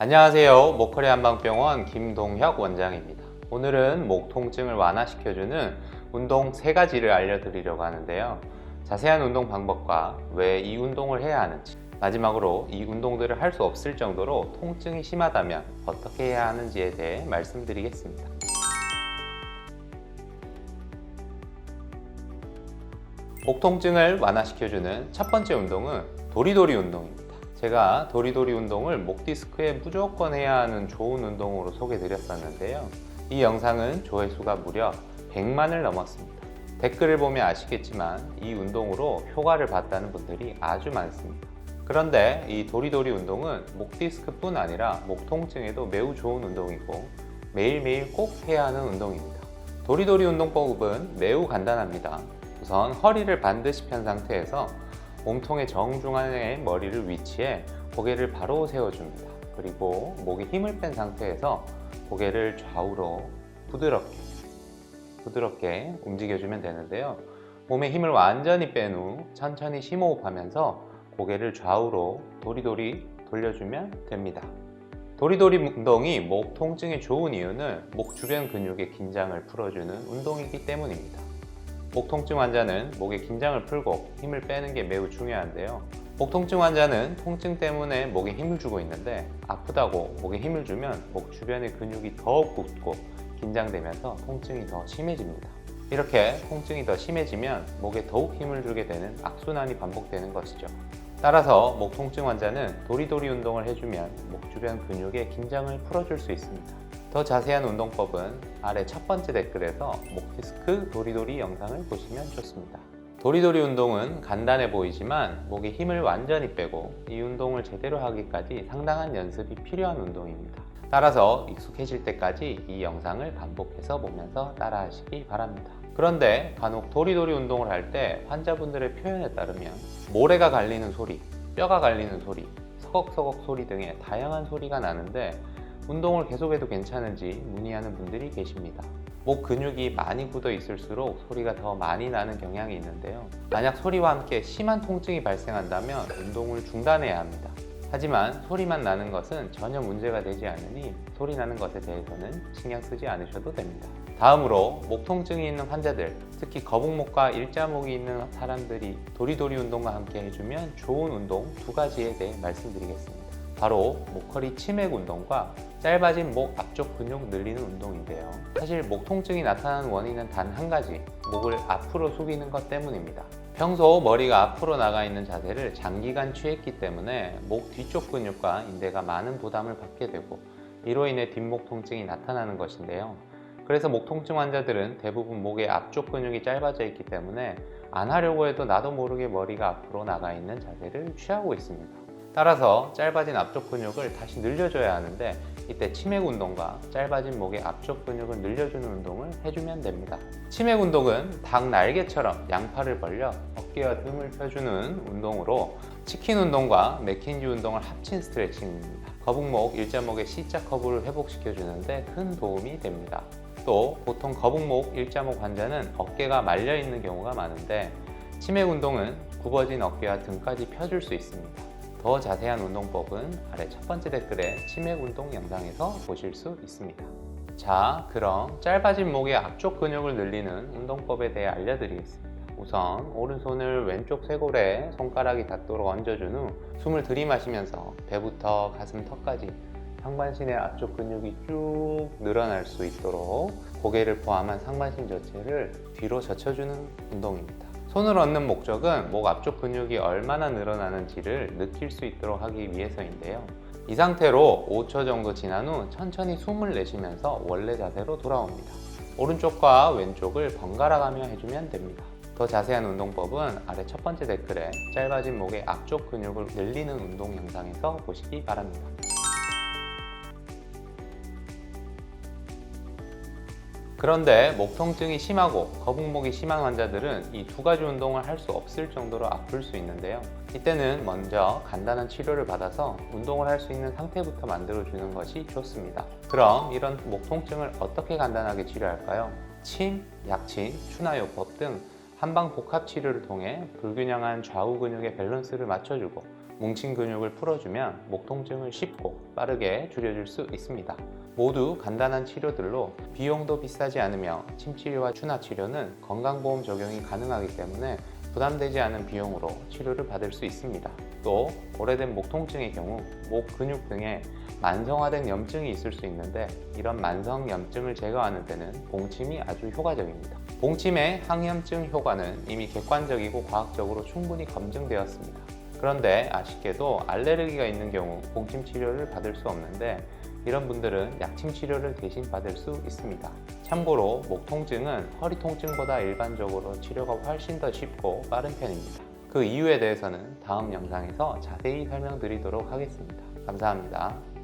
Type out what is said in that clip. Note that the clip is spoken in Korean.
안녕하세요. 목걸이 한방병원 김동혁 원장입니다. 오늘은 목 통증을 완화시켜주는 운동 3가지를 알려드리려고 하는데요. 자세한 운동 방법과 왜 이 운동을 해야 하는지, 마지막으로 이 운동들을 할 수 없을 정도로 통증이 심하다면 어떻게 해야 하는지에 대해 말씀드리겠습니다. 목 통증을 완화시켜주는 첫 번째 운동은 도리도리 운동입니다. 제가 도리도리 운동을 목 디스크에 무조건 해야 하는 좋은 운동으로 소개해 드렸었는데요. 이 영상은 조회수가 무려 100만을 넘었습니다. 댓글을 보면 아시겠지만 이 운동으로 효과를 봤다는 분들이 아주 많습니다. 그런데 이 도리도리 운동은 목 디스크뿐 아니라 목 통증에도 매우 좋은 운동이고 매일매일 꼭 해야 하는 운동입니다. 도리도리 운동법은 매우 간단합니다. 우선 허리를 반드시 편 상태에서 몸통의 정중앙에 머리를 위치해 고개를 바로 세워줍니다. 그리고 목에 힘을 뺀 상태에서 고개를 좌우로 부드럽게 움직여주면 되는데요. 몸에 힘을 완전히 뺀 후 천천히 심호흡하면서 고개를 좌우로 도리도리 돌려주면 됩니다. 도리도리 운동이 목 통증에 좋은 이유는 목 주변 근육의 긴장을 풀어주는 운동이기 때문입니다. 목 통증 환자는 목의 긴장을 풀고 힘을 빼는 게 매우 중요한데요. 목 통증 환자는 통증 때문에 목에 힘을 주고 있는데 아프다고 목에 힘을 주면 목 주변의 근육이 더욱 붓고 긴장되면서 통증이 더 심해집니다. 이렇게 통증이 더 심해지면 목에 더욱 힘을 주게 되는 악순환이 반복되는 것이죠. 따라서 목 통증 환자는 도리도리 운동을 해주면 목 주변 근육의 긴장을 풀어줄 수 있습니다. 더 자세한 운동법은 아래 첫 번째 댓글에서 목 디스크 도리도리 영상을 보시면 좋습니다. 도리도리 운동은 간단해 보이지만 목에 힘을 완전히 빼고 이 운동을 제대로 하기까지 상당한 연습이 필요한 운동입니다. 따라서 익숙해질 때까지 이 영상을 반복해서 보면서 따라 하시기 바랍니다. 그런데 간혹 도리도리 운동을 할 때 환자분들의 표현에 따르면 모래가 갈리는 소리, 뼈가 갈리는 소리, 서걱서걱 소리 등의 다양한 소리가 나는데 운동을 계속해도 괜찮은지 문의하는 분들이 계십니다. 목 근육이 많이 굳어 있을수록 소리가 더 많이 나는 경향이 있는데요. 만약 소리와 함께 심한 통증이 발생한다면 운동을 중단해야 합니다. 하지만 소리만 나는 것은 전혀 문제가 되지 않으니 소리 나는 것에 대해서는 신경 쓰지 않으셔도 됩니다. 다음으로 목 통증이 있는 환자들, 특히 거북목과 일자목이 있는 사람들이 도리도리 운동과 함께 해주면 좋은 운동 2가지에 대해 말씀드리겠습니다. 바로 목허리 치맥 운동과 짧아진 목 앞쪽 근육 늘리는 운동인데요. 사실 목 통증이 나타나는 원인은 단 한 가지, 목을 앞으로 숙이는 것 때문입니다. 평소 머리가 앞으로 나가 있는 자세를 장기간 취했기 때문에 목 뒤쪽 근육과 인대가 많은 부담을 받게 되고 이로 인해 뒷목 통증이 나타나는 것인데요. 그래서 목 통증 환자들은 대부분 목의 앞쪽 근육이 짧아져 있기 때문에 안 하려고 해도 나도 모르게 머리가 앞으로 나가 있는 자세를 취하고 있습니다. 따라서 짧아진 앞쪽 근육을 다시 늘려줘야 하는데 이때 치맥 운동과 짧아진 목의 앞쪽 근육을 늘려주는 운동을 해주면 됩니다. 치맥 운동은 닭 날개처럼 양팔을 벌려 어깨와 등을 펴주는 운동으로 치킨 운동과 맥킨지 운동을 합친 스트레칭입니다. 거북목, 일자목의 C자 커브를 회복시켜주는데 큰 도움이 됩니다. 또 보통 거북목, 일자목 환자는 어깨가 말려 있는 경우가 많은데 치맥 운동은 굽어진 어깨와 등까지 펴줄 수 있습니다. 더 자세한 운동법은 아래 첫 번째 댓글에 치맥 운동 영상에서 보실 수 있습니다. 자, 그럼 짧아진 목의 앞쪽 근육을 늘리는 운동법에 대해 알려드리겠습니다. 우선 오른손을 왼쪽 쇄골에 손가락이 닿도록 얹어준 후 숨을 들이마시면서 배부터 가슴 턱까지 상반신의 앞쪽 근육이 쭉 늘어날 수 있도록 고개를 포함한 상반신 전체를 뒤로 젖혀주는 운동입니다. 손을 얹는 목적은 목 앞쪽 근육이 얼마나 늘어나는지를 느낄 수 있도록 하기 위해서인데요. 이 상태로 5초 정도 지난 후 천천히 숨을 내쉬면서 원래 자세로 돌아옵니다. 오른쪽과 왼쪽을 번갈아 가며 해주면 됩니다. 더 자세한 운동법은 아래 첫 번째 댓글에 짧아진 목의 앞쪽 근육을 늘리는 운동 영상에서 보시기 바랍니다. 그런데 목 통증이 심하고 거북목이 심한 환자들은 이 2가지 운동을 할 수 없을 정도로 아플 수 있는데요. 이때는 먼저 간단한 치료를 받아서 운동을 할 수 있는 상태부터 만들어주는 것이 좋습니다. 그럼 이런 목 통증을 어떻게 간단하게 치료할까요? 침, 약침, 추나요법 등 한방 복합 치료를 통해 불균형한 좌우 근육의 밸런스를 맞춰주고 뭉친 근육을 풀어주면 목 통증을 쉽고 빠르게 줄여줄 수 있습니다. 모두 간단한 치료들로 비용도 비싸지 않으며 침치료와 추나 치료는 건강보험 적용이 가능하기 때문에 부담되지 않은 비용으로 치료를 받을 수 있습니다. 또 오래된 목 통증의 경우 목 근육 등에 만성화된 염증이 있을 수 있는데 이런 만성 염증을 제거하는 데는 봉침이 아주 효과적입니다. 봉침의 항염증 효과는 이미 객관적이고 과학적으로 충분히 검증되었습니다. 그런데 아쉽게도 알레르기가 있는 경우 봉침 치료를 받을 수 없는데 이런 분들은 약침 치료를 대신 받을 수 있습니다. 참고로 목 통증은 허리 통증보다 일반적으로 치료가 훨씬 더 쉽고 빠른 편입니다. 그 이유에 대해서는 다음 영상에서 자세히 설명드리도록 하겠습니다. 감사합니다.